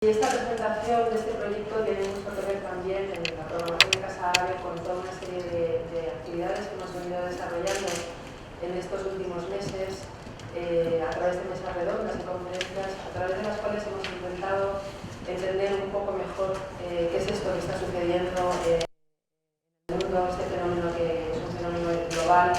Y esta presentación de este proyecto tiene mucho que ver también en la programación de Casa Árabe con toda una serie de actividades que hemos venido desarrollando en estos últimos meses a través de mesas redondas y conferencias, a través de las cuales hemos intentado entender un poco mejor qué es esto que está sucediendo en el mundo, este fenómeno que es un fenómeno global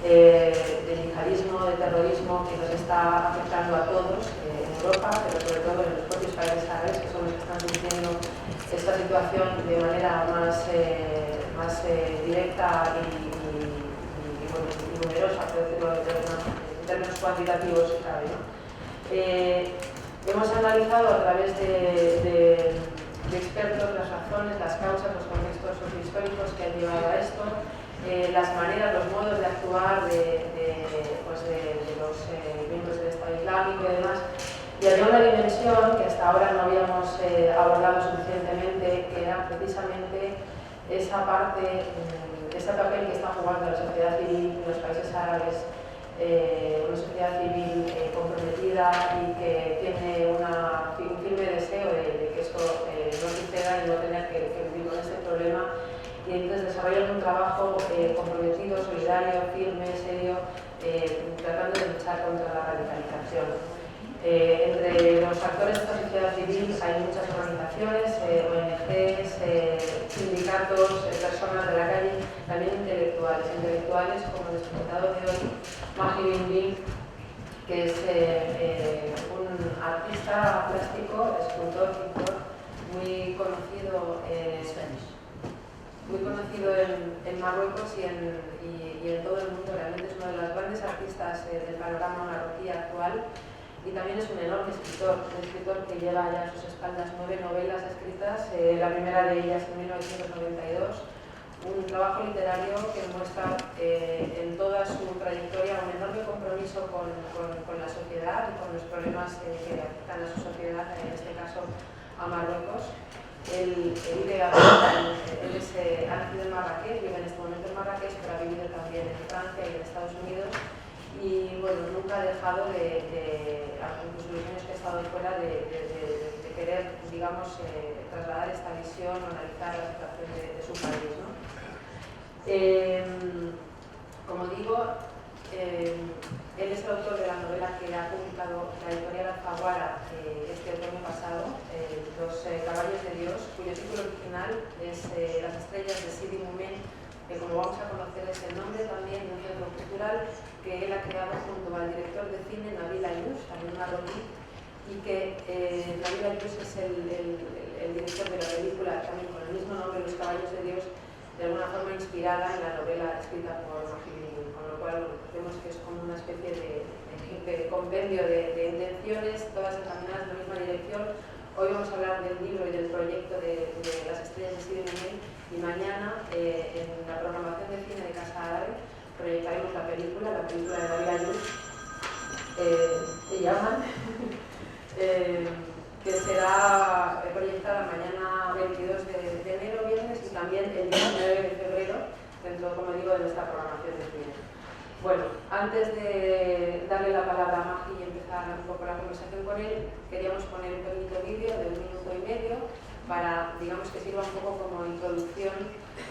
de yihadismo, de terrorismo que nos está afectando a todos en Europa, pero sobre todo en los propios países árabes, que son los que están sufriendo esta situación de manera más directa y numerosa, por decirlo en términos cuantitativos, claro, ¿no? Hemos analizado a través de expertos las razones, las causas, los contextos sociohistóricos que han llevado a esto, las maneras, los modos de actuar de los miembros del Estado Islámico y demás. Y había una dimensión que hasta ahora no habíamos abordado suficientemente, que era precisamente esa parte, ese papel que está jugando la sociedad civil en los países árabes, una sociedad civil comprometida y que tiene un firme deseo de que esto no suceda y no tener que vivir con este problema. Y entonces desarrollan un trabajo comprometido, solidario, firme, serio, tratando de luchar contra la radicalización. Entre los actores de esta sociedad civil hay muchas organizaciones, ONGs, sindicatos, personas de la calle, también intelectuales como el presentador de hoy, Mahi Bin, que es un artista plástico, escultor, pintor, muy conocido en Marruecos y en todo el mundo. Realmente es uno de los grandes artistas del panorama marroquí actual y también es un enorme escritor, que lleva ya a sus espaldas 9 novelas escritas, la primera de ellas en 1992, un trabajo literario que muestra en toda su trayectoria un enorme compromiso con la sociedad y con los problemas que afectan a su sociedad, en este caso a Marruecos. Él ha nacido en Marrakech, vive en este momento en Marrakech, pero ha vivido también en Francia y en Estados Unidos. Y bueno, nunca ha dejado incluso los años que ha estado fuera, de querer, digamos, trasladar esta visión o analizar la situación de su país, ¿no? Como digo, él es el autor de la novela que ha publicado la editorial Alfaguara este otoño pasado, Los caballos de Dios, cuyo título original es Las estrellas de Sidi Moumen, que como vamos a conocer es el nombre también de un centro cultural que él ha creado junto al director de cine Nabil Ayouch, también marroquí, y que Nabil Ayouch es el director de la película también con el mismo nombre, Los caballos de Dios, de alguna forma inspirada en la novela escrita por Mahdi, con lo cual vemos que es como una especie de compendio de intenciones, todas encaminadas en la misma dirección. Hoy vamos a hablar del libro y del proyecto de Las estrellas de Sidi Moumen, y mañana en la programación de cine de Casa Árabe proyectaremos la película de Nabil Ayouch, que llaman, que será proyectada mañana 22 de enero, viernes, y también el 19 de febrero, dentro, como digo, de nuestra programación de cine. Bueno, antes de darle la palabra a Maji y empezar un poco la conversación con él, queríamos poner un pequeñito vídeo de 1 minuto y medio para, digamos, que sirva un poco como introducción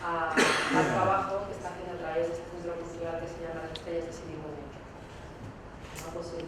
al trabajo que está haciendo a través de este centro cultural que se llama Las estrellas de Sidi Moumen. Vamos a ir.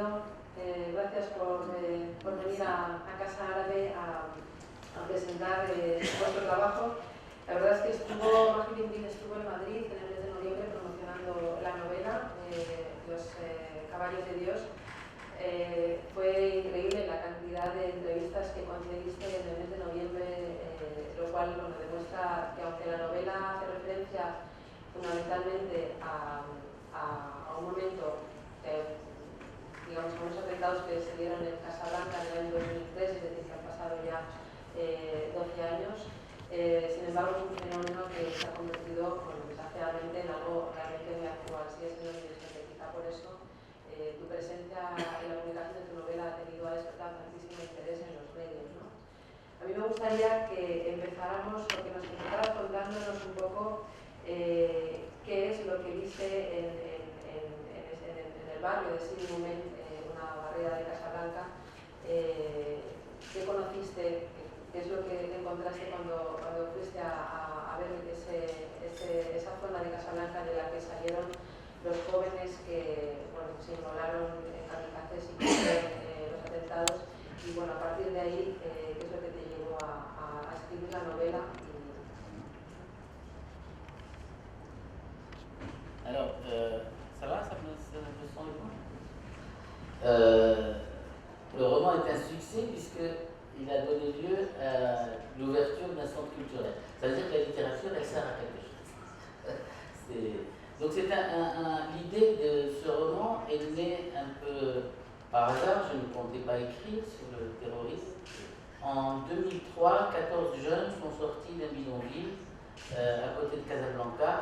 bienvenido. Gracias por venir a Casa Árabe a presentar vuestro trabajo. La verdad es que Mágica Imbril estuvo en Madrid en el mes de noviembre promocionando la novela Los Caballos de Dios. Fue increíble la cantidad de entrevistas que concediste en el mes de noviembre, lo cual demuestra que aunque la novela hace referencia fundamentalmente a un momento, digamos, a unos atentados que se dieron en Casablanca en el año 2003, es decir, que han pasado ya 12 años, sin embargo es un fenómeno que se ha convertido, desgraciadamente, en algo realmente muy actual. Sí, señor ministro, que quizá por eso tu presencia en la publicación de tu novela ha despertado tantísimo interés en los medios, ¿no? A mí me gustaría que empezáramos, porque nos empezaras contándonos un poco qué es lo que viste en el barrio de Sidi Moment, una barriada de Casablanca. ¿Qué conociste? ¿Qué es lo que encontraste cuando fuiste a ver esa zona de Casablanca de la que salieron los jóvenes que se inmolaron en kamikazes y los atentados? Y bueno, a partir de ahí, ¿qué es lo que te llevó a escribir la novela? Alors, ça va, ça me sent le roman est un succès puisqu'il a donné lieu à l'ouverture d'un centre culturel. Ça veut dire que la littérature, elle sert à quelque chose. Donc l'idée de ce roman est née un peu par hasard. Je ne comptais pas écrire sur le terrorisme. En 2003, 14 jeunes sont sortis d'un bidonville à côté de Casablanca.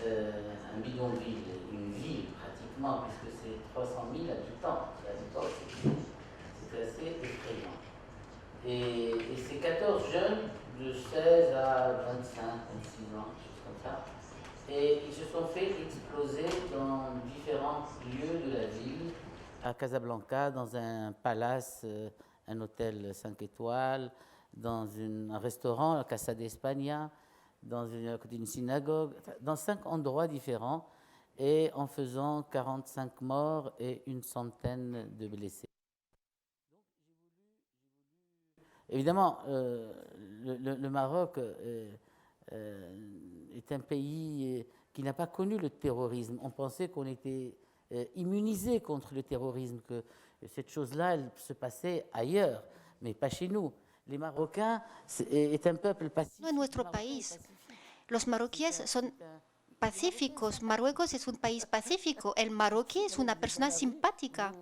Un bidonville, une ville pratiquement, puisque c'est 300 000 habitants. C'était assez effrayant. Et ces 14 jeunes, de 16 à 25, 26 ans, quelque chose comme ça, et ils se sont fait exploser dans différents lieux de la ville. À Casablanca, dans un palace, un hôtel 5 étoiles, dans un restaurant, la Casa de España, dans une synagogue, dans 5 endroits différents, et en faisant 45 morts et une centaine de blessés. Évidemment, le Maroc est un pays qui n'a pas connu le terrorisme. On pensait qu'on était immunisé contre le terrorisme, que cette chose-là, elle se passait ailleurs, mais pas chez nous. Les Marocains est un peuple pacifique. No en nuestro país. Los marroquíes son pacíficos. Marruecos es un país pacífico. El marroquí es una persona simpática.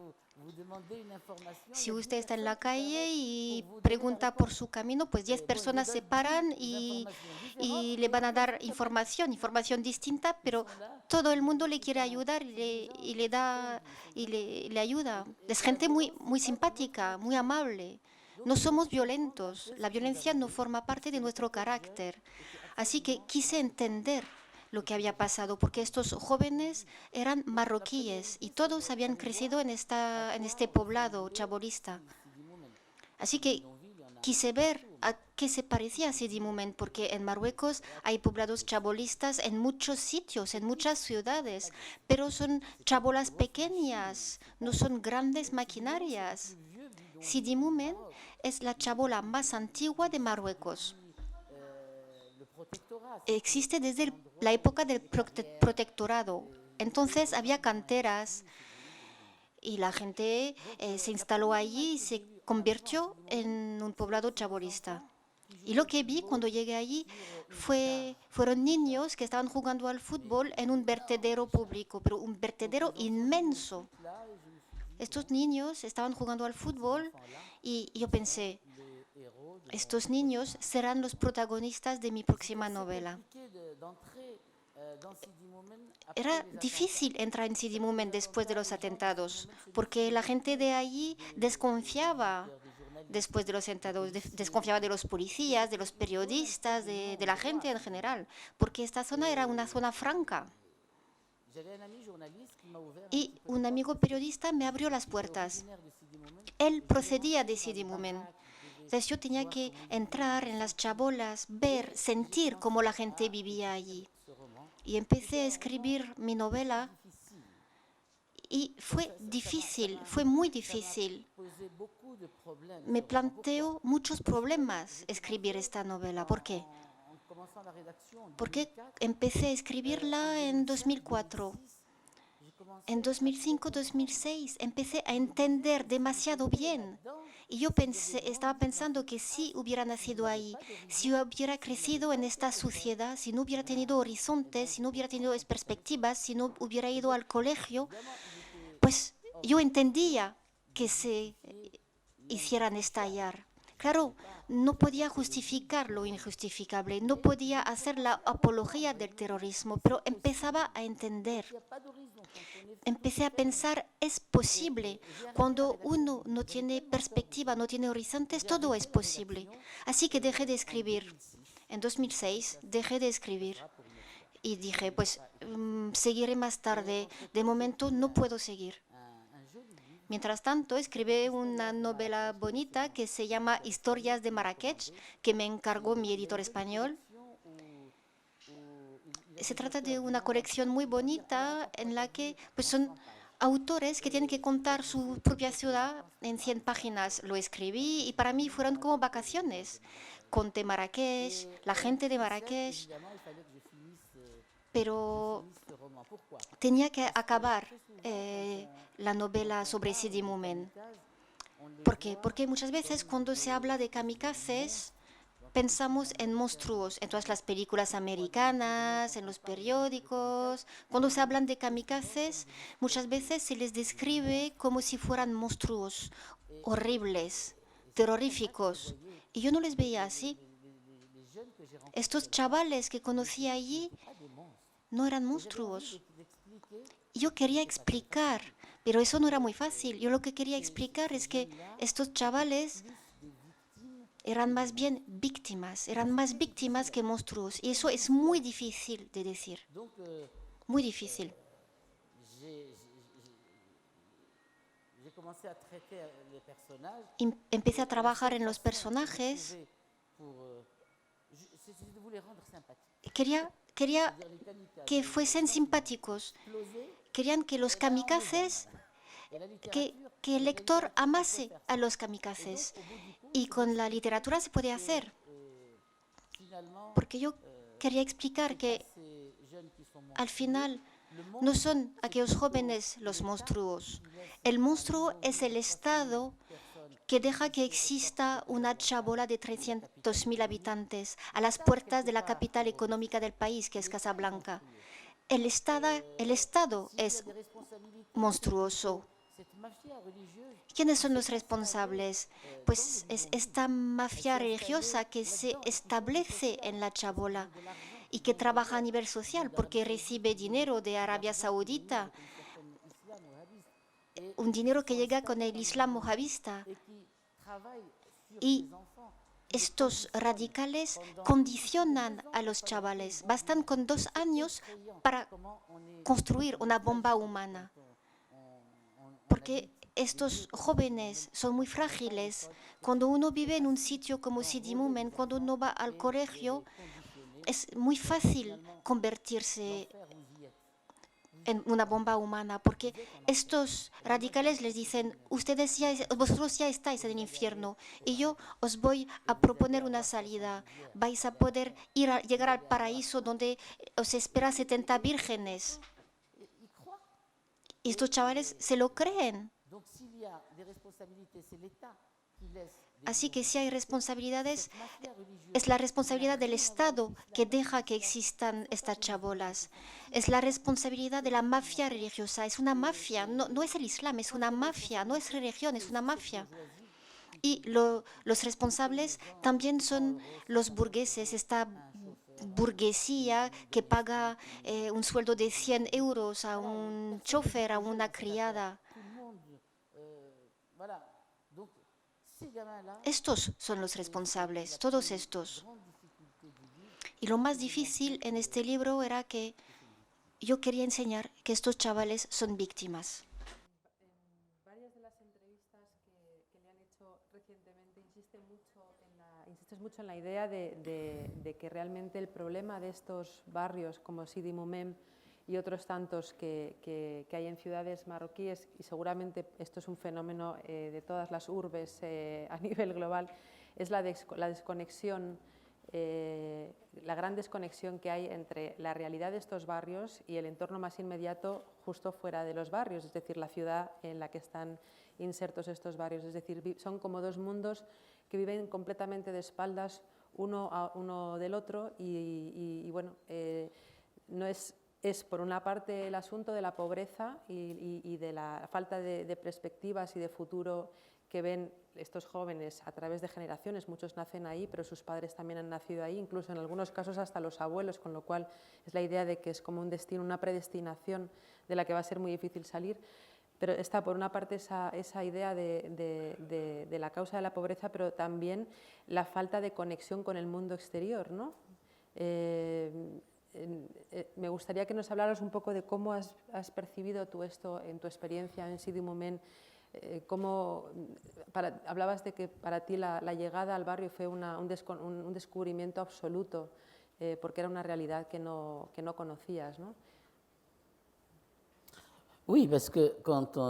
Si usted está en la calle y pregunta por su camino, pues 10 personas se paran y le van a dar información distinta, pero todo el mundo le quiere ayudar y le ayuda. Es gente muy, muy simpática, muy amable. No somos violentos. La violencia no forma parte de nuestro carácter. Así que quise entender lo que había pasado, porque estos jóvenes eran marroquíes y todos habían crecido en este poblado chabolista. Así que quise ver a qué se parecía Sidi Moment, porque en Marruecos hay poblados chabolistas en muchos sitios, en muchas ciudades, pero son chabolas pequeñas, no son grandes maquinarias. Sidi Moment es la chabola más antigua de Marruecos. Existe desde la época del protectorado. Entonces había canteras y la gente se instaló allí y se convirtió en un poblado chabolista. Y lo que vi cuando llegué allí fueron niños que estaban jugando al fútbol en un vertedero público, pero un vertedero inmenso. Estos niños estaban jugando al fútbol y yo pensé, estos niños serán los protagonistas de mi próxima novela. Era difícil entrar en Sidi Moment después de los atentados, porque la gente de allí desconfiaba después de los atentados, desconfiaba de los policías, de los periodistas, de la gente en general, porque esta zona era una zona franca. Y un amigo periodista me abrió las puertas. Él procedía de Sidi Moment. Entonces yo tenía que entrar en las chabolas, ver, sentir cómo la gente vivía allí. Y empecé a escribir mi novela Y fue difícil, fue muy difícil. Me planteó muchos problemas escribir esta novela. ¿Por qué? Porque empecé a escribirla en 2004. En 2005-2006 empecé a entender demasiado bien. Y yo estaba pensando que si hubiera nacido ahí, si hubiera crecido en esta sociedad, si no hubiera tenido horizontes, si no hubiera tenido perspectivas, si no hubiera ido al colegio, pues yo entendía que se hicieran estallar. Claro, no podía justificar lo injustificable, no podía hacer la apología del terrorismo, pero empezaba a entender. Empecé a pensar, es posible. Cuando uno no tiene perspectiva, no tiene horizontes, todo es posible. Así que dejé de escribir. En 2006 dejé de escribir y dije, pues seguiré más tarde. De momento no puedo seguir. Mientras tanto, escribí una novela bonita que se llama Historias de Marrakech, que me encargó mi editor español. Se trata de una colección muy bonita en la que pues, son autores que tienen que contar su propia ciudad en 100 páginas. Lo escribí y para mí fueron como vacaciones. Conté Marrakech, la gente de Marrakech, pero tenía que acabar la novela sobre Sidi Moumen. ¿Por qué? Porque muchas veces cuando se habla de kamikazes pensamos en monstruos, en todas las películas americanas, en los periódicos. Cuando se hablan de kamikazes, muchas veces se les describe como si fueran monstruos horribles, terroríficos. Y yo no les veía así. Estos chavales que conocí allí no eran monstruos. Yo quería explicar, pero eso no era muy fácil. Yo lo que quería explicar es que estos chavales eran más bien víctimas, eran más víctimas que monstruos. Y eso es muy difícil de decir, muy difícil. Empecé a trabajar en los personajes. Quería que fuesen simpáticos. Querían que los kamikazes, que el lector amase a los kamikazes. Y con la literatura se puede hacer. Porque yo quería explicar que al final no son aquellos jóvenes los monstruos. El monstruo es el Estado que deja que exista una chabola de 300.000 habitantes a las puertas de la capital económica del país, que es Casablanca. El Estado es monstruoso. ¿Quiénes son los responsables? Pues es esta mafia religiosa que se establece en la chabola y que trabaja a nivel social porque recibe dinero de Arabia Saudita, un dinero que llega con el Islam mohavista. Y estos radicales condicionan a los chavales. Bastan con 2 años para construir una bomba humana. Porque estos jóvenes son muy frágiles. Cuando uno vive en un sitio como Sidi Moumen, cuando uno va al colegio, es muy fácil convertirse en una bomba humana, porque estos radicales les dicen, vosotros ya estáis en el infierno y yo os voy a proponer una salida. Vais a poder llegar al paraíso donde os espera 70 vírgenes. Y estos chavales se lo creen. Así que si hay responsabilidades, es la responsabilidad del Estado que deja que existan estas chabolas. Es la responsabilidad de la mafia religiosa. Es una mafia, no es el Islam, es una mafia, no es religión, es una mafia. Y los responsables también son los burgueses, esta burguesía que paga un sueldo de 100 euros a un chofer, a una criada. Estos son los responsables, todos estos. Y lo más difícil en este libro era que yo quería enseñar que estos chavales son víctimas. En varias de las entrevistas que le han hecho recientemente insistes mucho en la idea de que realmente el problema de estos barrios como Sidi Moumen y otros tantos que hay en ciudades marroquíes, y seguramente esto es un fenómeno de todas las urbes a nivel global, es la desconexión, la gran desconexión que hay entre la realidad de estos barrios y el entorno más inmediato justo fuera de los barrios, es decir, la ciudad en la que están insertos estos barrios. Es decir, son como dos mundos que viven completamente de espaldas uno del otro y bueno, no es por una parte el asunto de la pobreza y de la falta de perspectivas y de futuro que ven estos jóvenes a través de generaciones. Muchos nacen ahí, pero sus padres también han nacido ahí, incluso en algunos casos hasta los abuelos, con lo cual es la idea de que es como un destino, una predestinación de la que va a ser muy difícil salir. Pero está por una parte esa idea de la causa de la pobreza, pero también la falta de conexión con el mundo exterior, ¿no? Me gustaría que nos hablaras un poco de cómo has percibido tú esto en tu experiencia en Sidi Moumen. Hablabas de que para ti la llegada al barrio fue un descubrimiento absoluto, porque era una realidad que no conocías, ¿no? Oui, parce que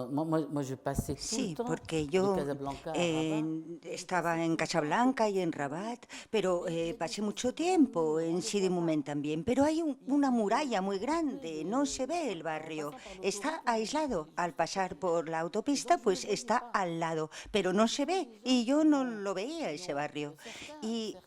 moi je passais tout Sí, le temps porque de yo Casablanca a Rabat. estaba en Casablanca y en Rabat, pero pasé mucho tiempo en Sidi Moumen también. Pero hay una muralla muy grande, no se ve el barrio, está aislado. Al pasar por la autopista, pues está al lado, pero no se ve y yo no lo veía ese barrio. Y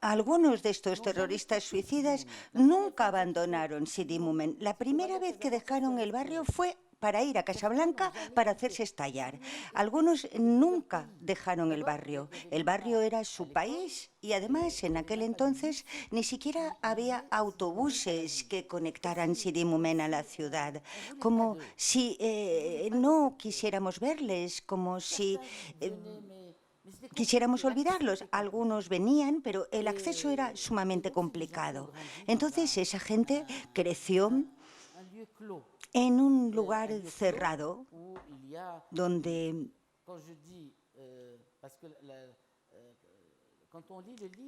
algunos de estos terroristas suicidas nunca abandonaron Sidi Moumen. La primera vez que dejaron el barrio fue para ir a Casablanca para hacerse estallar. Algunos nunca dejaron el barrio. El barrio era su país y además en aquel entonces ni siquiera había autobuses que conectaran Sidi Moumen a la ciudad. Como si no quisiéramos verles, como si quisiéramos olvidarlos. Algunos venían, pero el acceso era sumamente complicado. Entonces esa gente creció en un lugar cerrado donde,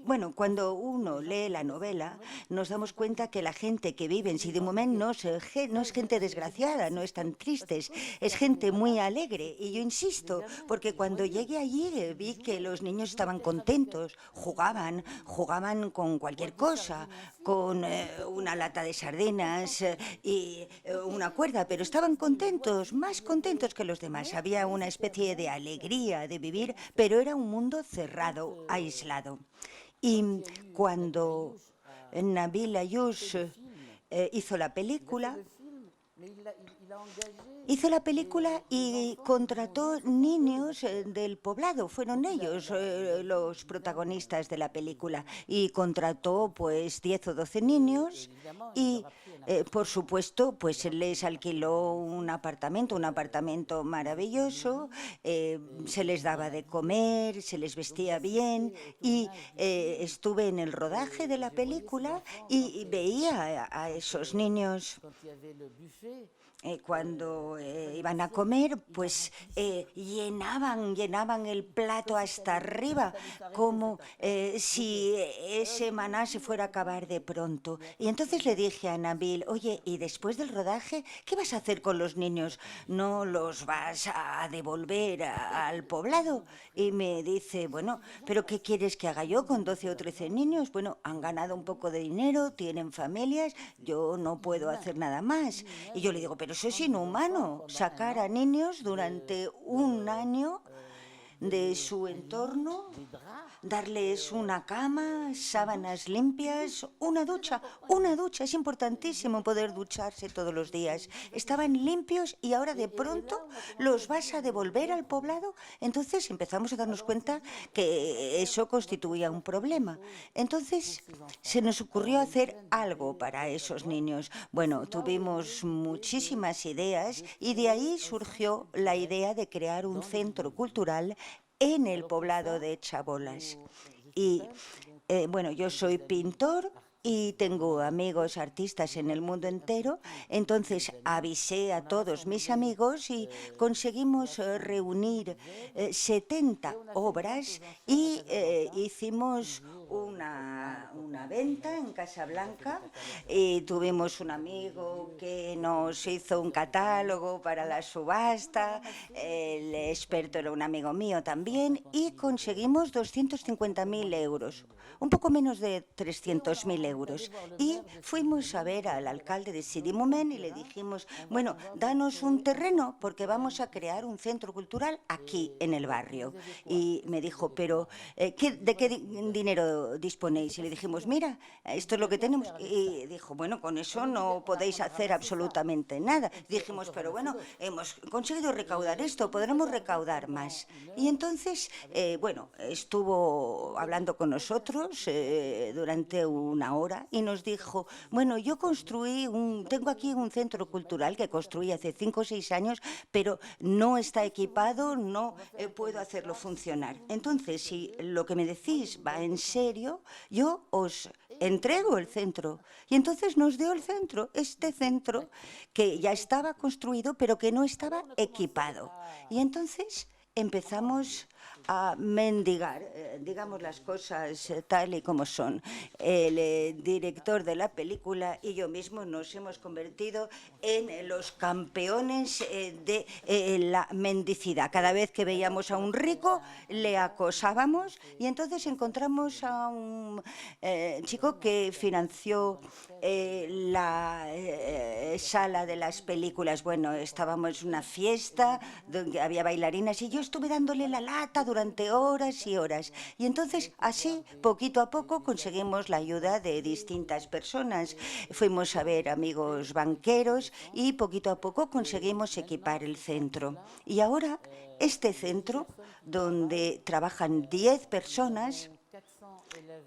bueno, cuando uno lee la novela, nos damos cuenta que la gente que vive en Sidi Moumen no es gente desgraciada, no es tan triste, es gente muy alegre. Y yo insisto, porque cuando llegué allí vi que los niños estaban contentos, jugaban con cualquier cosa, con una lata de sardinas y una cuerda, pero estaban contentos, más contentos que los demás. Había una especie de alegría de vivir, pero era un mundo cerrado, aislado. Y cuando Nabil Ayouch hizo la película y contrató niños del poblado. Fueron ellos los protagonistas de la película. Y contrató pues 10 o 12 niños y por supuesto pues les alquiló un apartamento maravilloso, se les daba de comer, se les vestía bien y estuve en el rodaje de la película y veía a esos niños cuando iban a comer, pues llenaban el plato hasta arriba, como si ese maná se fuera a acabar de pronto. Y entonces le dije a Nabil, oye, ¿y después del rodaje qué vas a hacer con los niños? ¿No los vas a devolver al poblado? Y me dice, bueno, ¿pero qué quieres que haga yo con 12 o 13 niños? Bueno, han ganado un poco de dinero, tienen familias, yo no puedo hacer nada más. Y yo le digo, pero eso es inhumano, sacar a niños durante un año de su entorno, darles una cama, sábanas limpias, una ducha. Es importantísimo poder ducharse todos los días. Estaban limpios y ahora de pronto los vas a devolver al poblado. Entonces empezamos a darnos cuenta que eso constituía un problema. Entonces se nos ocurrió hacer algo para esos niños. Bueno, tuvimos muchísimas ideas y de ahí surgió la idea de crear un centro cultural en el poblado de Chabolas. Y bueno, yo soy pintor y tengo amigos artistas en el mundo entero, entonces avisé a todos mis amigos y conseguimos reunir 70 obras y hicimos una una venta en Casablanca y tuvimos un amigo que nos hizo un catálogo para la subasta, el experto era un amigo mío también y conseguimos 250.000 euros. Un poco menos de 300.000 euros. Y fuimos a ver al alcalde de Sidi Moment y le dijimos, bueno, danos un terreno porque vamos a crear un centro cultural aquí en el barrio. Y me dijo, pero ¿de qué dinero disponéis? Y le dijimos, mira, esto es lo que tenemos. Y dijo, bueno, con eso no podéis hacer absolutamente nada. Dijimos, pero bueno, hemos conseguido recaudar esto, podremos recaudar más. Y entonces, bueno, estuvo hablando con nosotros durante una hora y nos dijo, bueno, yo tengo aquí un centro cultural que construí hace 5 o 6 años, pero no está equipado, no puedo hacerlo funcionar. Entonces, si lo que me decís va en serio, yo os entrego el centro. Y entonces nos dio el centro, este centro que ya estaba construido, pero que no estaba equipado. Y entonces empezamos a mendigar, digamos las cosas tal y como son. El director de la película y yo mismo nos hemos convertido en los campeones de la mendicidad. Cada vez que veíamos a un rico, le acosábamos y entonces encontramos a un chico que financió la sala de las películas. Bueno, estábamos en una fiesta donde había bailarinas y yo estuve dándole la lata durante horas y horas. Y entonces, así, poquito a poco, conseguimos la ayuda de distintas personas. Fuimos a ver amigos banqueros y poquito a poco conseguimos equipar el centro. Y ahora, este centro, donde trabajan 10 personas,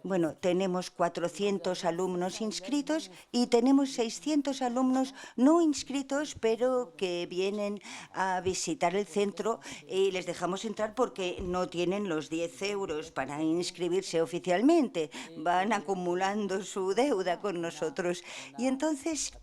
bueno, tenemos 400 alumnos inscritos y tenemos 600 alumnos no inscritos, pero que vienen a visitar el centro y les dejamos entrar porque no tienen los 10 euros para inscribirse oficialmente. Van acumulando su deuda con nosotros. Y entonces,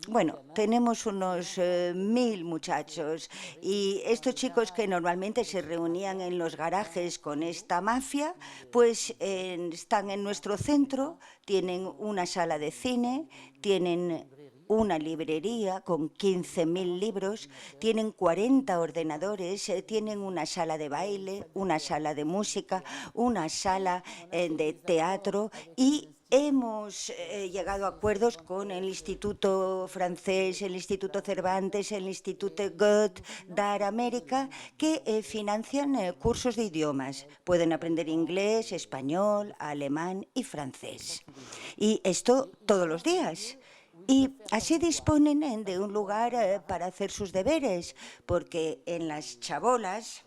bueno, tenemos unos 1000 muchachos y estos chicos que normalmente se reunían en los garajes con esta mafia, pues están en nuestro centro, tienen una sala de cine, tienen una librería con 15.000 libros, tienen 40 ordenadores, tienen una sala de baile, una sala de música, una sala de teatro y hemos llegado a acuerdos con el Instituto Francés, el Instituto Cervantes, el Instituto Goethe de América, que financian cursos de idiomas. Pueden aprender inglés, español, alemán y francés. Y esto todos los días. Y así disponen de un lugar para hacer sus deberes, porque en las chabolas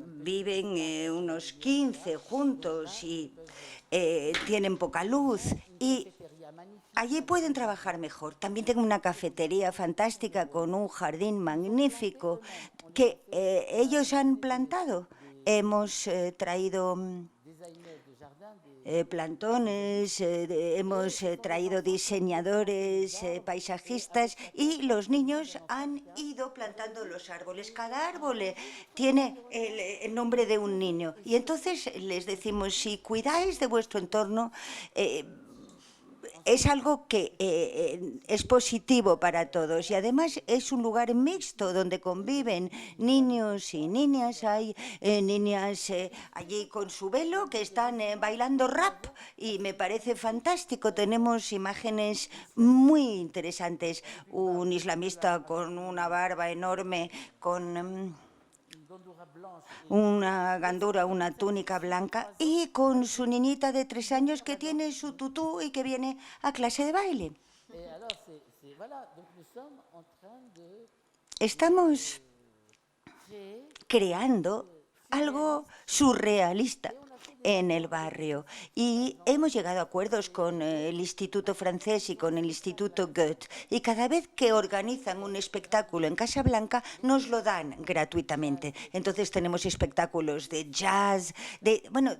viven unos 15 juntos y tienen poca luz y allí pueden trabajar mejor. También tengo una cafetería fantástica con un jardín magnífico que ellos han plantado. Hemos traído plantones, hemos traído diseñadores, paisajistas y los niños han ido plantando los árboles. Cada árbol tiene el nombre de un niño y entonces les decimos, si cuidáis de vuestro entorno, es algo que es positivo para todos y además es un lugar mixto donde conviven niños y niñas. Hay niñas allí con su velo que están bailando rap y me parece fantástico. Tenemos imágenes muy interesantes. Un islamista con una barba enorme, con una gandura, una túnica blanca y con su niñita de 3 años que tiene su tutú y que viene a clase de baile. Estamos creando algo surrealista en el barrio y hemos llegado a acuerdos con el Instituto Francés y con el Instituto Goethe y cada vez que organizan un espectáculo en Casablanca nos lo dan gratuitamente. Entonces tenemos espectáculos de jazz,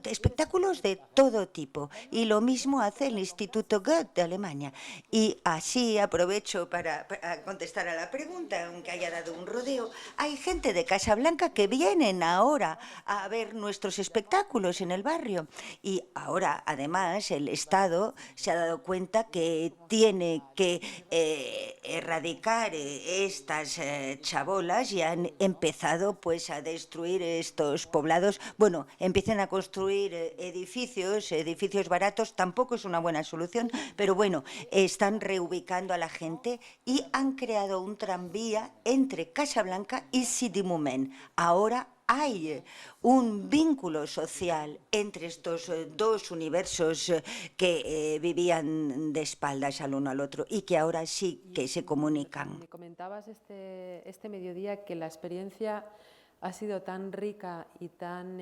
espectáculos de todo tipo y lo mismo hace el Instituto Goethe de Alemania. Y así aprovecho para contestar a la pregunta, aunque haya dado un rodeo. Hay gente de Casablanca que vienen ahora a ver nuestros espectáculos en el barrio barrio. Y ahora, además, el Estado se ha dado cuenta que tiene que erradicar estas chabolas y han empezado pues a destruir estos poblados. Bueno, empiecen a construir edificios baratos, tampoco es una buena solución, pero bueno, están reubicando a la gente y han creado un tranvía entre Casablanca y Sidi Moumen. Ahora hay un vínculo social entre estos dos universos que vivían de espaldas al uno al otro y que ahora sí que se comunican. Me comentabas este mediodía que la experiencia ha sido tan rica y tan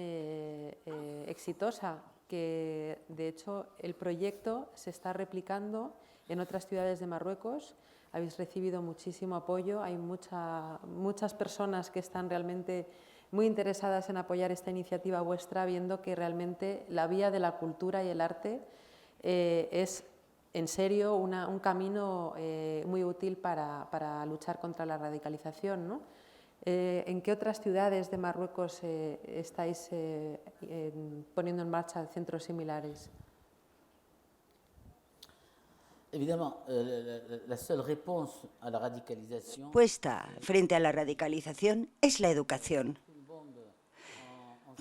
exitosa que, de hecho, el proyecto se está replicando en otras ciudades de Marruecos. Habéis recibido muchísimo apoyo, hay muchas personas que están realmente muy interesadas en apoyar esta iniciativa vuestra, viendo que realmente la vía de la cultura y el arte es, en serio, un camino muy útil para luchar contra la radicalización, ¿no? ¿En qué otras ciudades de Marruecos estáis poniendo en marcha centros similares? Respuesta frente a la radicalización es la educación.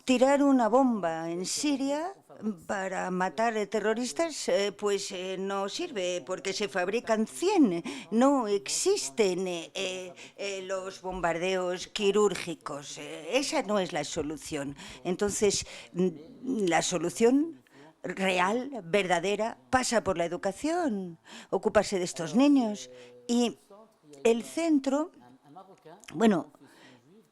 Tirar una bomba en Siria para matar terroristas pues no sirve porque se fabrican 100. No existen los bombardeos quirúrgicos. Esa no es la solución. Entonces, la solución real, verdadera, pasa por la educación, ocuparse de estos niños. Y el centro, bueno,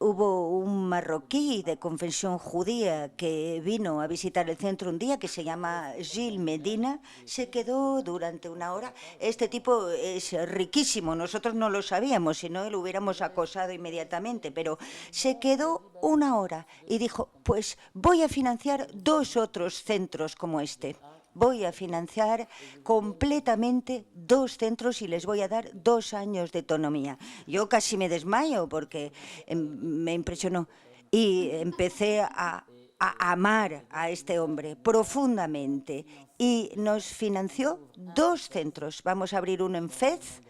hubo un marroquí de confesión judía que vino a visitar el centro un día, que se llama Gilles Medina. Se quedó durante una hora. Este tipo es riquísimo, nosotros no lo sabíamos, si no lo hubiéramos acosado inmediatamente, pero se quedó una hora y dijo, pues voy a financiar 2 otros centros como este. Voy a financiar completamente 2 centros y les voy a dar 2 años de autonomía. Yo casi me desmayo porque me impresionó y empecé a amar a este hombre profundamente y nos financió 2 centros. Vamos a abrir uno en Fez,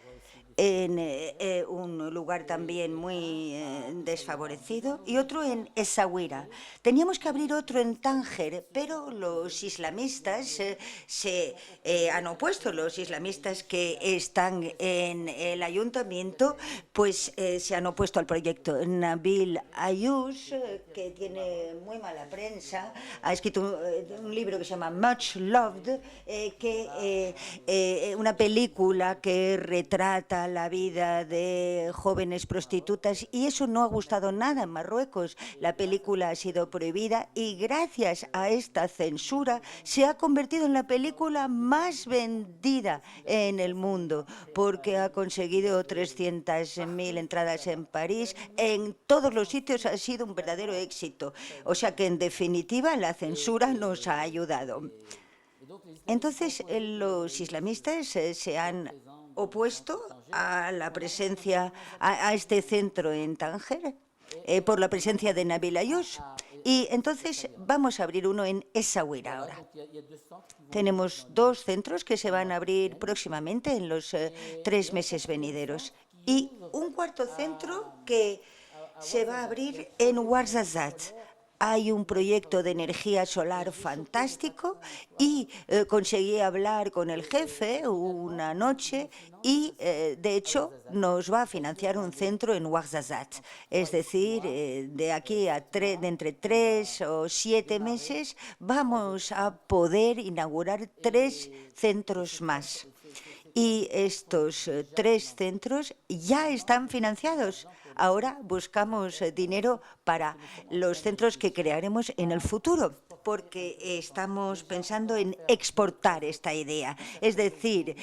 en un lugar también muy desfavorecido, y otro en Essaouira. Teníamos que abrir otro en Tánger, pero los islamistas se han opuesto. Los islamistas que están en el ayuntamiento pues se han opuesto al proyecto. Nabil Ayouch, que tiene muy mala prensa, ha escrito un libro que se llama Much Loved, una película que retrata la vida de jóvenes prostitutas, y eso no ha gustado nada en Marruecos. La película ha sido prohibida y gracias a esta censura se ha convertido en la película más vendida en el mundo, porque ha conseguido 300.000 entradas en París. En todos los sitios ha sido un verdadero éxito. O sea que, en definitiva, la censura nos ha ayudado. Entonces, los islamistas se han opuesto a la presencia, a este centro en Tánger, por la presencia de Nabil Ayouch. Y entonces vamos a abrir uno en Essaouira ahora. Tenemos 2 centros que se van a abrir próximamente en los 3 meses venideros. Y un 4.º centro que se va a abrir en Ouarzazate. Hay un proyecto de energía solar fantástico y conseguí hablar con el jefe una noche y, de hecho, nos va a financiar un centro en Ouarzazate. Es decir, de aquí a de entre 3 o 7 meses vamos a poder inaugurar 3 centros más. Y estos 3 centros ya están financiados. Ahora buscamos dinero para los centros que crearemos en el futuro, porque estamos pensando en exportar esta idea. Es decir,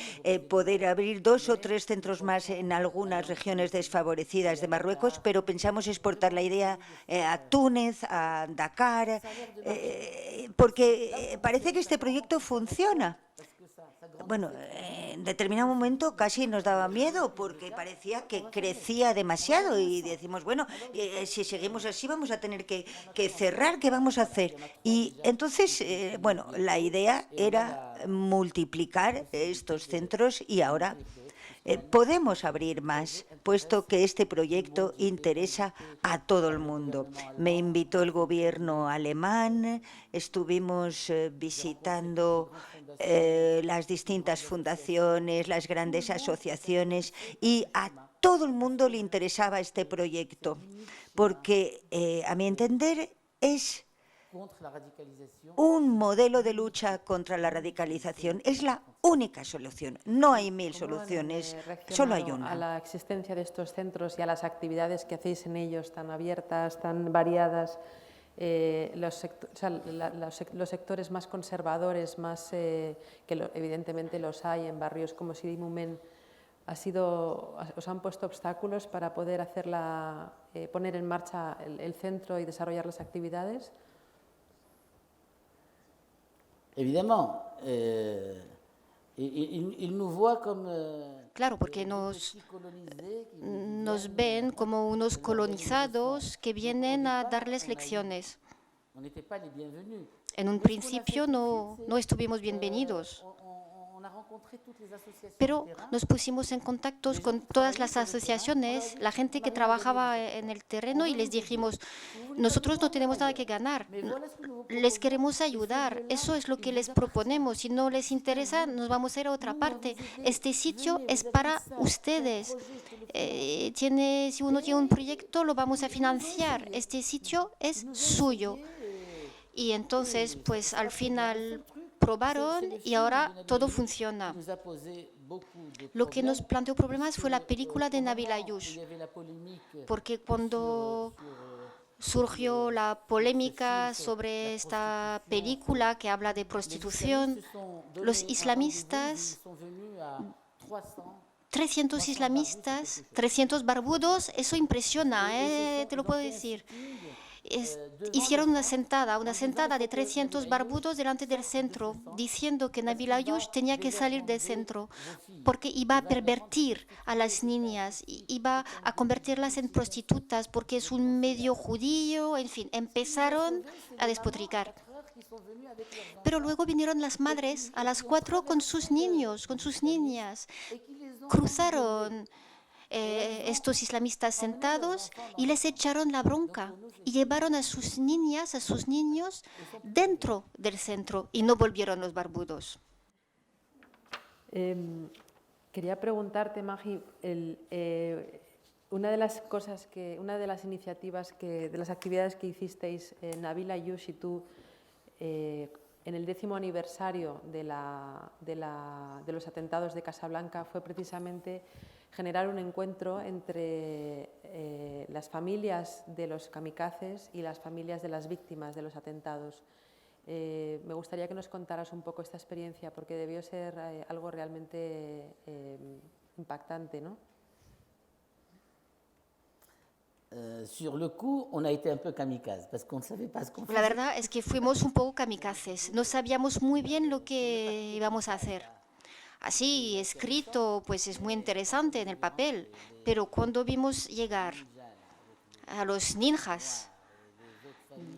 poder abrir 2 o 3 centros más en algunas regiones desfavorecidas de Marruecos, pero pensamos exportar la idea a Túnez, a Dakar, porque parece que este proyecto funciona. Bueno, en determinado momento casi nos daba miedo porque parecía que crecía demasiado y decimos, bueno, si seguimos así vamos a tener que cerrar, ¿qué vamos a hacer? Y entonces, bueno, la idea era multiplicar estos centros y ahora podemos abrir más, puesto que este proyecto interesa a todo el mundo. Me invitó el gobierno alemán, estuvimos visitando las distintas fundaciones, las grandes asociaciones y a todo el mundo le interesaba este proyecto, porque a mi entender es un modelo de lucha contra la radicalización. Es la única solución. No hay mil soluciones, solo hay una. A la existencia de estos centros y a las actividades que hacéis en ellos tan abiertas, tan variadas, los sectores más conservadores, más evidentemente los hay en barrios como Sidi Moumen, ¿os han puesto obstáculos para poder poner en marcha el centro y desarrollar las actividades? Évidemment, ils nous voient comme Claro, porque nos ven como unos colonizados que vienen a darles lecciones. on n'était pas les bienvenus. En un principio no estuvimos bienvenidos, On a rencontré toutes les associations. pero nos pusimos en contacto con todas las asociaciones, la gente que trabajaba en el terreno y les dijimos, nosotros no tenemos nada que ganar, les queremos ayudar, eso es lo que les proponemos, si no les interesa nos vamos a ir a otra parte, este sitio es para ustedes, si uno tiene un proyecto lo vamos a financiar, este sitio es suyo. Y entonces, pues al final probaron y ahora todo funciona. Lo que nos planteó problemas fue la película de Nabil Ayouch, porque cuando surgió la polémica sobre esta película que habla de prostitución, los islamistas, 300 islamistas, 300 barbudos, eso impresiona, te lo puedo decir. Hicieron una sentada de 300 barbudos delante del centro, diciendo que Nabil Ayouch tenía que salir del centro porque iba a pervertir a las niñas, iba a convertirlas en prostitutas porque es un medio judío, en fin, empezaron a despotricar. Pero luego vinieron las madres a las 4 con sus niños, con sus niñas, cruzaron estos islamistas sentados y les echaron la bronca y llevaron a sus niñas, a sus niños dentro del centro y no volvieron los barbudos. Quería preguntarte, Magi, una de las iniciativas, de las actividades que hicisteis Nabil Ayouch y tú en el 10º aniversario de los atentados de Casablanca fue precisamente generar un encuentro entre las familias de los kamikazes y las familias de las víctimas de los atentados. Me gustaría que nos contaras un poco esta experiencia, porque debió ser algo realmente impactante, ¿no? Sur le coup, on a été un peu kamikaze, parce qu'on ne savait pas ce qu'on faisait. La verdad es que fuimos un poco kamikazes, no sabíamos muy bien lo que íbamos a hacer. Así escrito, pues es muy interesante en el papel, pero cuando vimos llegar a los ninjas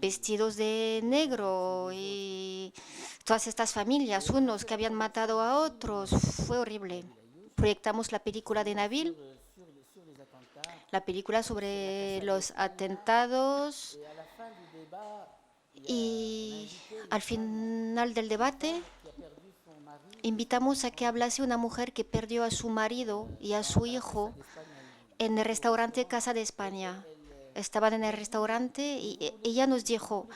vestidos de negro y todas estas familias, unos que habían matado a otros, fue horrible. Proyectamos la película de Nabil, la película sobre los atentados, y al final del debate invitamos a que hablase una mujer que perdió a su marido y a su hijo en el restaurante Casa de España. Estaban en el restaurante y ella nos dijo,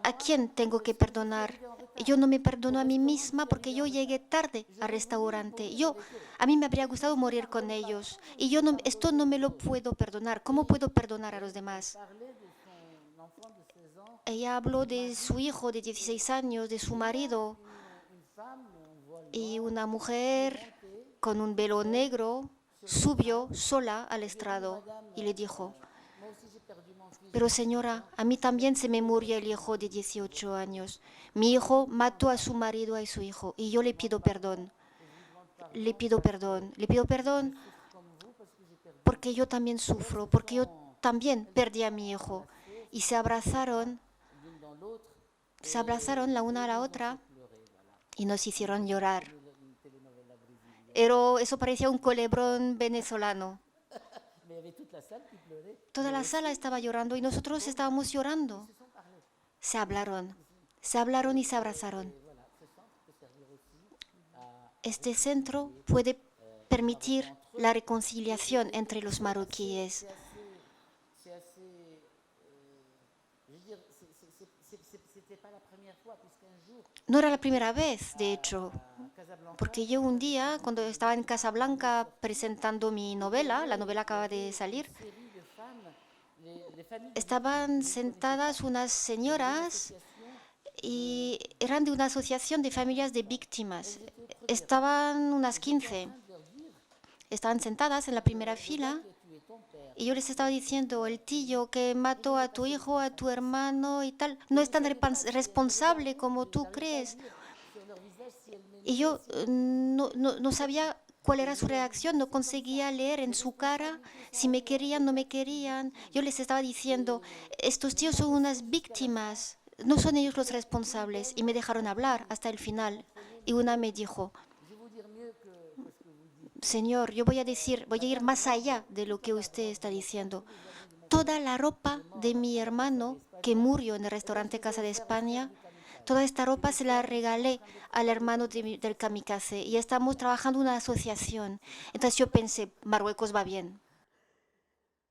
¿a quién tengo que perdonar? Yo no me perdono a mí misma porque yo llegué tarde al restaurante. A mí me habría gustado morir con ellos y esto no me lo puedo perdonar. ¿Cómo puedo perdonar a los demás? Ella habló de su hijo de 16 años, de su marido, y una mujer con un velo negro subió sola al estrado y le dijo, Pero señora, a mí también se me murió el hijo de 18 años. Mi hijo mató a su marido y a su hijo y yo le pido perdón. Le pido perdón. Le pido perdón porque yo también sufro, porque yo también perdí a mi hijo. Y se abrazaron la una a la otra y nos hicieron llorar. Pero eso parecía un culebrón venezolano. Toda la sala estaba llorando y nosotros estábamos llorando. Se hablaron y se abrazaron. Este centro puede permitir la reconciliación entre los marroquíes. No era la primera vez, de hecho, porque yo un día, cuando estaba en Casablanca presentando mi novela, la novela acaba de salir, estaban sentadas unas señoras y eran de una asociación de familias de víctimas. Estaban unas 15. Estaban sentadas en la primera fila y yo les estaba diciendo, el tío que mató a tu hijo, a tu hermano y tal, no es tan responsable como tú crees. Y yo no sabía cuál era su reacción, no conseguía leer en su cara si me querían o no me querían. Yo les estaba diciendo, estos tíos son unas víctimas, no son ellos los responsables. Y me dejaron hablar hasta el final. Y una me dijo, Señor, yo voy a ir más allá de lo que usted está diciendo. Toda la ropa de mi hermano que murió en el restaurante Casa de España, toda esta ropa se la regalé al hermano del kamikaze y estamos trabajando en una asociación. Entonces yo pensé, Marruecos va bien.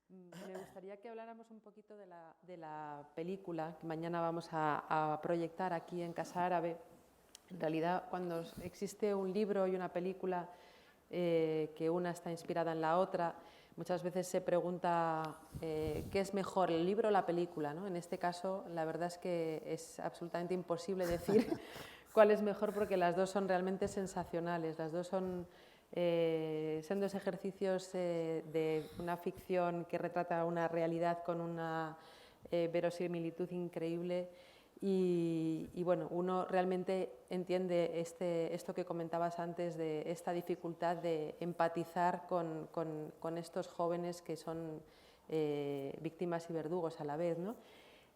Me gustaría que habláramos un poquito de la película que mañana vamos a proyectar aquí en Casa Árabe. En realidad, cuando existe un libro y una película que una está inspirada en la otra, muchas veces se pregunta qué es mejor, el libro o la película, ¿no? En este caso, la verdad es que es absolutamente imposible decir cuál es mejor porque las dos son realmente sensacionales, las dos son dos ejercicios de una ficción que retrata una realidad con una verosimilitud increíble. Y bueno, uno realmente entiende esto que comentabas antes de esta dificultad de empatizar con estos jóvenes que son víctimas y verdugos a la vez, ¿no?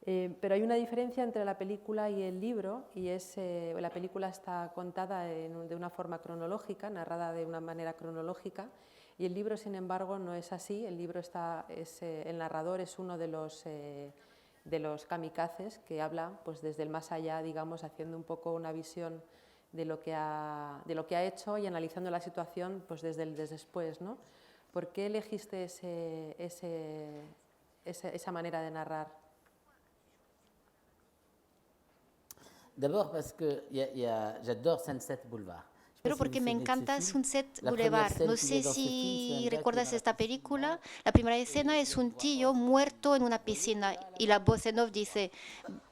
Pero hay una diferencia entre la película y el libro y es la película está contada de una forma cronológica, narrada de una manera cronológica, y el libro, sin embargo, no es así. El libro el narrador es uno de los kamikazes que habla pues, desde el más allá, digamos, haciendo un poco una visión de lo que ha hecho y analizando la situación pues, desde el después, ¿no? ¿Por qué elegiste esa manera de narrar? D'abord parce que j'adore Sunset Boulevard. Pero porque me encanta Sunset Boulevard. No sé si recuerdas esta película. La primera escena es un tío muerto en una piscina y la voz en off dice,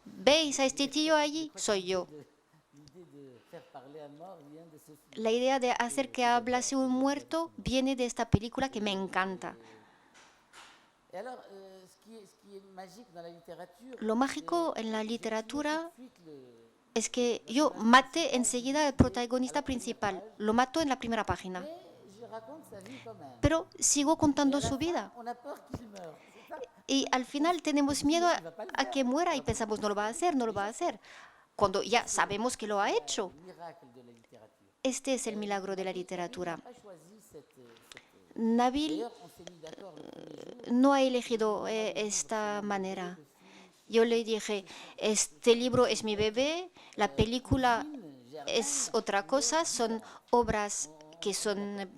¿veis a este tío allí? Soy yo. La idea de hacer que hablase un muerto viene de esta película que me encanta. Lo mágico en la literatura es que yo maté enseguida al protagonista principal, lo mato en la primera página, pero sigo contando su vida. Y al final tenemos miedo a que muera y pensamos, no lo va a hacer, cuando ya sabemos que lo ha hecho. Este es el milagro de la literatura. Nabil no ha elegido esta manera. Yo le dije, este libro es mi bebé, la película es otra cosa, son obras que son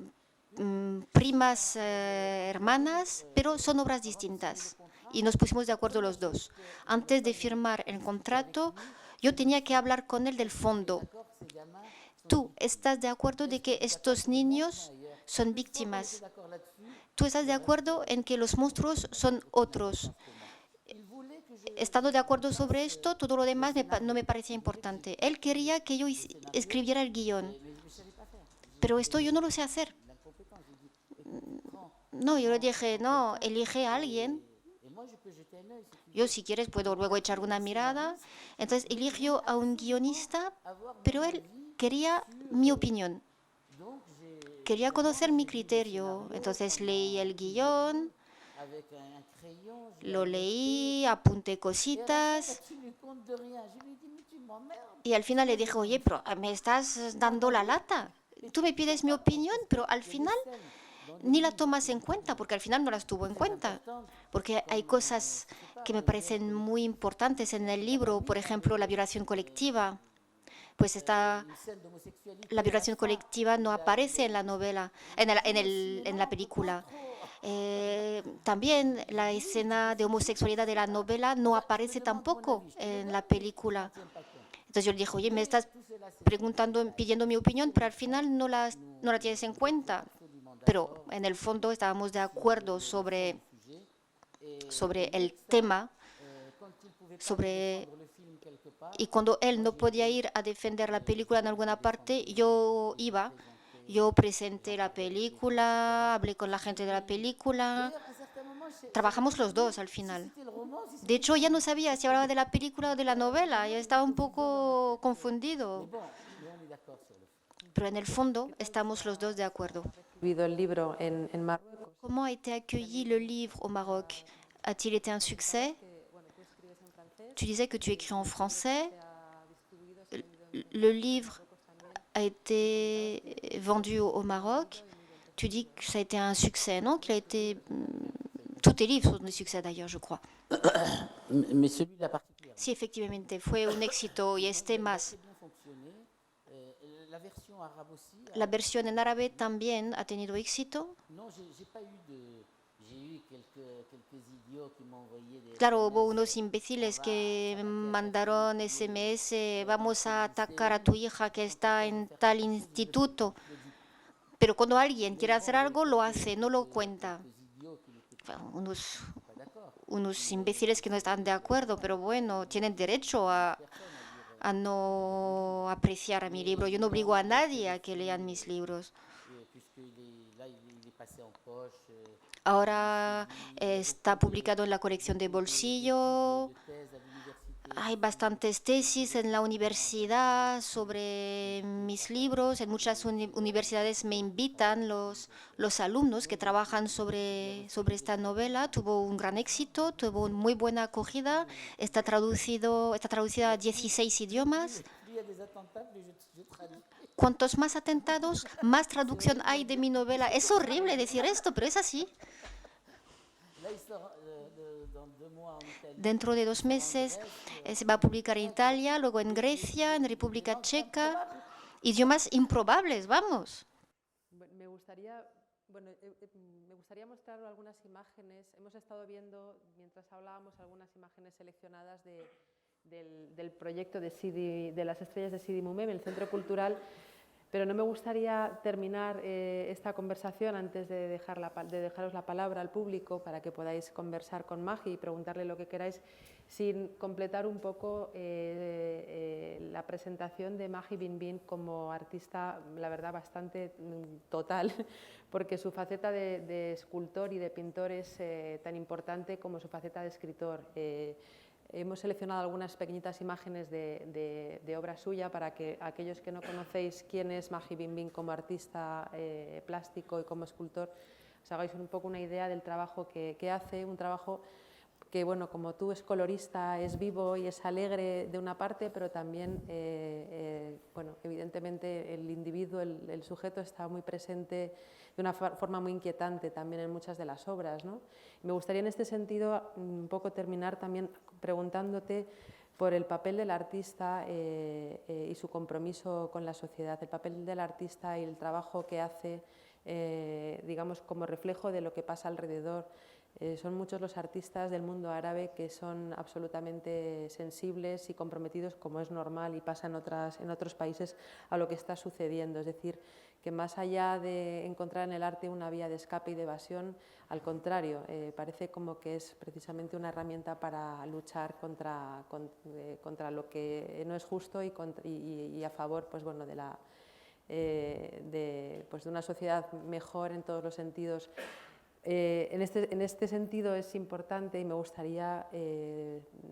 primas hermanas, pero son obras distintas. Y nos pusimos de acuerdo los dos. Antes de firmar el contrato, yo tenía que hablar con él del fondo. ¿Tú estás de acuerdo de que estos niños son víctimas? ¿Tú estás de acuerdo en que los monstruos son otros? Estando de acuerdo sobre esto, todo lo demás no me parecía importante. Él quería que yo escribiera el guión, pero esto yo no lo sé hacer. No, yo le dije, no, elige a alguien Yo, si quieres, puedo luego echar una mirada. Entonces, eligió a un guionista, pero él quería mi opinión. Quería conocer mi criterio. Entonces, leí el guión, lo leí, apunté cositas. Y al final le dije, oye, pero me estás dando la lata. Tú me pides mi opinión, pero al final ni la tomas en cuenta, porque al final no las tuvo en cuenta. Porque hay cosas que me parecen muy importantes en el libro, por ejemplo, la violación colectiva. Pues la violación colectiva no aparece en la novela, en la película. También la escena de homosexualidad de la novela no aparece tampoco en la película. Entonces yo le dije, oye, me estás pidiendo mi opinión, pero al final no la tienes en cuenta. Pero en el fondo estábamos de acuerdo sobre el tema, y cuando él no podía ir a defender la película en alguna parte, yo iba. Yo presenté la película, hablé con la gente de la película. Trabajamos los dos al final. De hecho, ya no sabía si hablaba de la película o de la novela. Ya estaba un poco confundido. Pero en el fondo estamos los dos de acuerdo. El libro en Marruecos. ¿Cómo a été accueilli le livre au Maroc? A-t-il été un succès? Tu disais que tu écris en français. Le livre a été vendu au Maroc. Tu dis que ça a été un succès, non? Qu'il a été... Tous tes livres sont des succès d'ailleurs, je crois. Mais celui-là particulièrement. Sí, efectivamente, fue un éxito y este más. La versión en árabe también ha tenido éxito. Claro, hubo unos imbéciles que me mandaron SMS, vamos a atacar a tu hija que está en tal instituto. Pero cuando alguien quiere hacer algo, lo hace, no lo cuenta. Unos imbéciles que no están de acuerdo, pero bueno, tienen derecho a no apreciar a mi libro. Yo no obligo a nadie a que lean mis libros. Ahora está publicado en la colección de bolsillo. Hay bastantes tesis en la universidad sobre mis libros. En muchas universidades me invitan los alumnos que trabajan sobre esta novela. Tuvo un gran éxito, tuvo muy buena acogida. Está traducida a 16 idiomas. Cuantos más atentados, más traducción hay de mi novela. Es horrible decir esto, pero es así. Dentro de 2 meses se va a publicar en Italia, luego en Grecia, en República Checa. Idiomas improbables, vamos. Me gustaría mostrar algunas imágenes. Hemos estado viendo, mientras hablábamos, algunas imágenes seleccionadas del proyecto de las estrellas de Sidi Moumem, el Centro Cultural. Pero no me gustaría terminar esta conversación antes de dejaros la palabra al público para que podáis conversar con Maggie y preguntarle lo que queráis, sin completar un poco la presentación de Maggie Binbin como artista, la verdad, bastante total, porque su faceta de escultor y de pintor es tan importante como su faceta de escritor. Hemos seleccionado algunas pequeñitas imágenes de obra suya para que aquellos que no conocéis quién es Maggie Binbin como artista plástico y como escultor, os hagáis un poco una idea del trabajo que hace, un trabajo que, bueno, como tú, es colorista, es vivo y es alegre de una parte, pero también, bueno, evidentemente el individuo, el sujeto está muy presente de una forma muy inquietante también en muchas de las obras, ¿no? Me gustaría en este sentido un poco terminar también preguntándote por el papel del artista y su compromiso con la sociedad, el papel del artista y el trabajo que hace, digamos, como reflejo de lo que pasa alrededor. Son muchos los artistas del mundo árabe que son absolutamente sensibles y comprometidos, como es normal y pasa en otros países, a lo que está sucediendo. Es decir, que más allá de encontrar en el arte una vía de escape y de evasión, al contrario, parece como que es precisamente una herramienta para luchar contra lo que no es justo y a favor, pues, bueno, de una sociedad mejor en todos los sentidos. En este sentido es importante y me gustaría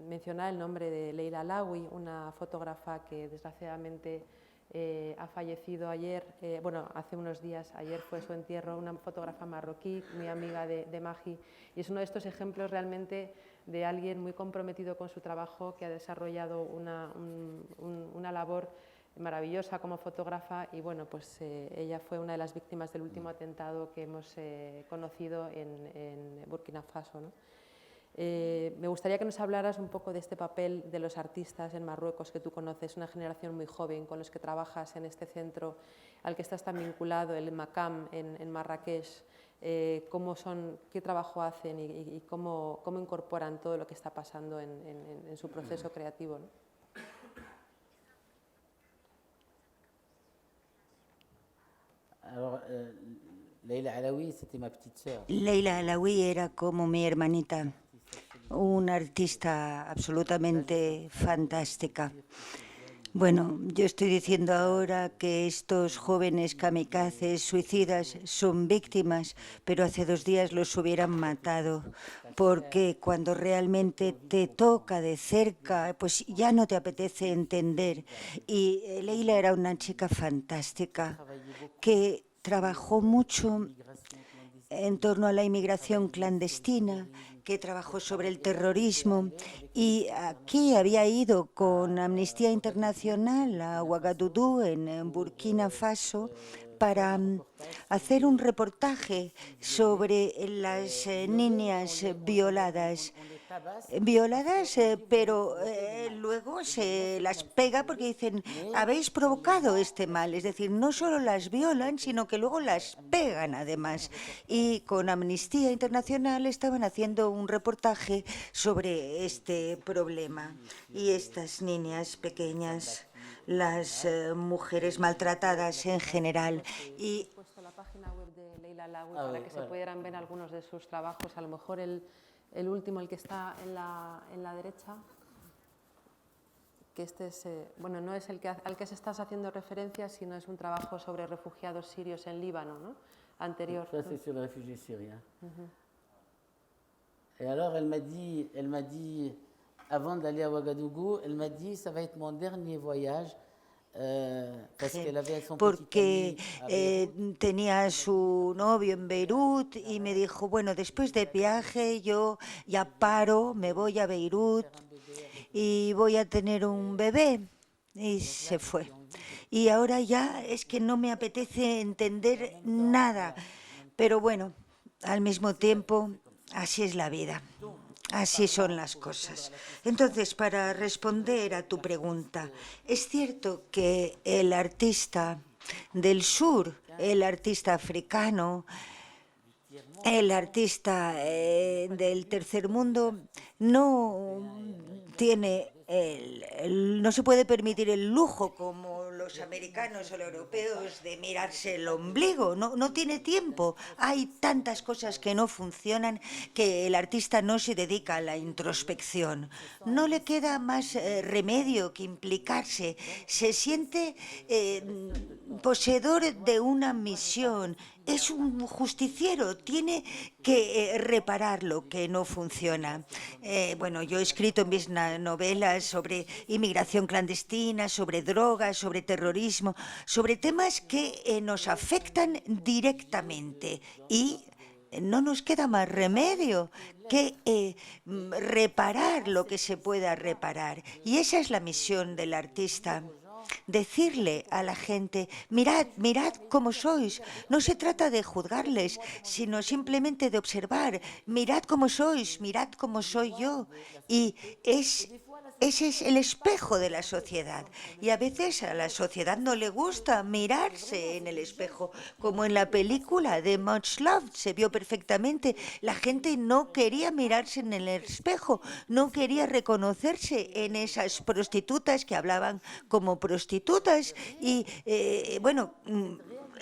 mencionar el nombre de Leila Alaoui, una fotógrafa que desgraciadamente ha fallecido ayer, hace unos días, ayer fue su entierro, una fotógrafa marroquí, muy amiga de Maggi, y es uno de estos ejemplos realmente de alguien muy comprometido con su trabajo, que ha desarrollado una labor maravillosa como fotógrafa, y bueno, pues ella fue una de las víctimas del último atentado que hemos conocido en Burkina Faso, ¿no? Me gustaría que nos hablaras un poco de este papel de los artistas en Marruecos que tú conoces, una generación muy joven con los que trabajas en este centro al que estás tan vinculado, el Makam en Marrakech. ¿Qué trabajo hacen y cómo incorporan todo lo que está pasando en su proceso creativo, ¿no? Alors, Leila Alaoui, c'était ma petite sœur. Leila Alaoui era como mi hermanita, una artista absolutamente fantástica. Bueno, yo estoy diciendo ahora que estos jóvenes kamikazes, suicidas, son víctimas, pero hace 2 días los hubieran matado, porque cuando realmente te toca de cerca, pues ya no te apetece entender. Y Leila era una chica fantástica que trabajó mucho en torno a la inmigración clandestina, que trabajó sobre el terrorismo, y aquí había ido con Amnistía Internacional a Ouagadougou, en Burkina Faso, para hacer un reportaje sobre las niñas violadas, pero luego se las pega porque dicen, habéis provocado este mal, es decir, no solo las violan, sino que luego las pegan además. Y con Amnistía Internacional estaban haciendo un reportaje sobre este problema. Y estas niñas pequeñas, las mujeres maltratadas en general. Y he puesto la página web de Leila Alaoui para que se pudieran ver algunos de sus trabajos, a lo mejor el último, el que está en la derecha, que este es, no es al que se estás haciendo referencia, sino es un trabajo sobre refugiados sirios en Líbano, ¿no? Anterior. Ça, c'est sur les réfugiés syriens. Et alors, elle m'a dit, avant d'aller à Ouagadougou, elle m'a dit, ça va être mon dernier voyage. Porque tenía a su novio en Beirut y me dijo, bueno, después del viaje yo ya paro, me voy a Beirut y voy a tener un bebé. Y se fue. Y ahora ya es que no me apetece entender nada. Pero bueno, al mismo tiempo, así es la vida. Así son las cosas. Entonces, para responder a tu pregunta, es cierto que el artista del sur, el artista africano, el artista del tercer mundo, no tiene no se puede permitir el lujo como los americanos o los europeos de mirarse el ombligo, no tiene tiempo. Hay tantas cosas que no funcionan que el artista no se dedica a la introspección. No le queda más remedio que implicarse. Se siente poseedor de una misión. Es un justiciero, tiene que reparar lo que no funciona. Yo he escrito en mis novelas sobre inmigración clandestina, sobre drogas, sobre terrorismo, sobre temas que nos afectan directamente y no nos queda más remedio que reparar lo que se pueda reparar. Y esa es la misión del artista. Decirle a la gente, mirad cómo sois. No se trata de juzgarles, sino simplemente de observar. Mirad cómo sois, mirad cómo soy yo. Y ese es el espejo de la sociedad. Y a veces a la sociedad no le gusta mirarse en el espejo, como en la película de Much Love se vio perfectamente. La gente no quería mirarse en el espejo, no quería reconocerse en esas prostitutas que hablaban como prostitutas y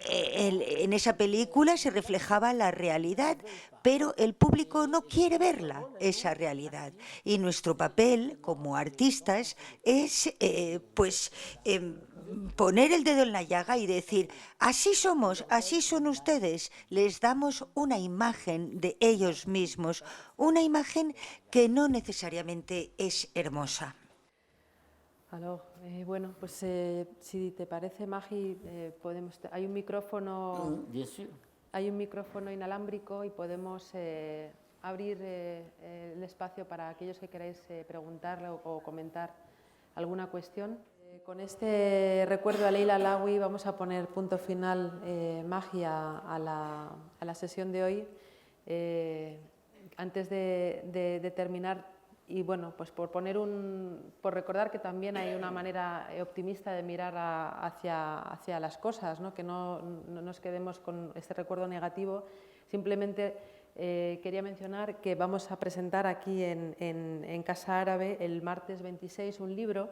en esa película se reflejaba la realidad, pero el público no quiere verla, esa realidad. Y nuestro papel como artistas es, poner el dedo en la llaga y decir, así somos, así son ustedes. Les damos una imagen de ellos mismos, una imagen que no necesariamente es hermosa. Alors, bueno, pues si te parece, Magi, hay un micrófono, Bien sûr. hay un micrófono inalámbrico y podemos abrir el espacio para aquellos que queráis preguntarle o comentar alguna cuestión. Con este recuerdo a Leila Alaoui vamos a poner punto final, Magi, a la sesión de hoy. Antes de terminar, y bueno, pues por recordar que también hay una manera optimista de mirar hacia las cosas, ¿no? Que no nos quedemos con este recuerdo negativo. Simplemente quería mencionar que vamos a presentar aquí en Casa Árabe el martes 26 un libro,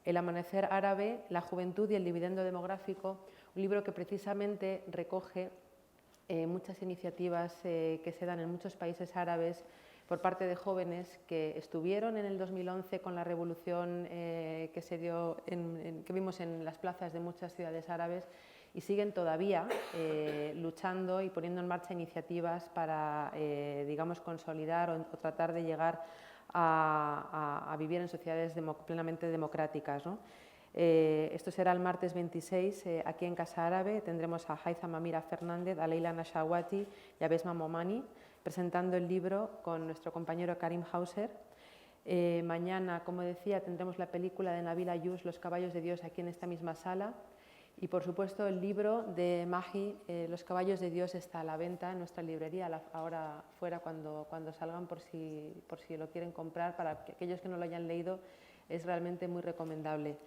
El amanecer árabe, la juventud y el dividendo demográfico, un libro que precisamente recoge muchas iniciativas que se dan en muchos países árabes por parte de jóvenes que estuvieron en el 2011 con la revolución que se dio, que vimos en las plazas de muchas ciudades árabes, y siguen todavía luchando y poniendo en marcha iniciativas para, digamos, consolidar o tratar de llegar a vivir en sociedades plenamente democráticas, ¿no? Esto será el martes 26 aquí en Casa Árabe. Tendremos a Haitham Amira Fernández, a Leila Nashawati y a Besma Momani presentando el libro con nuestro compañero Karim Hauser. Mañana, como decía, tendremos la película de Nabil Ayush, Los caballos de Dios, aquí en esta misma sala. Y, por supuesto, el libro de Magi, Los caballos de Dios, está a la venta en nuestra librería, ahora fuera cuando salgan, por si lo quieren comprar. Para aquellos que no lo hayan leído, es realmente muy recomendable.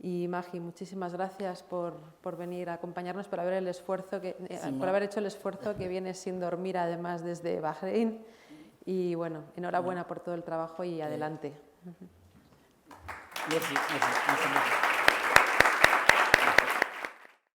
Y Magi, muchísimas gracias por venir a acompañarnos, por haber hecho el esfuerzo que vienes sin dormir, además, desde Bahrein. Y bueno, enhorabuena por todo el trabajo y adelante. Merci.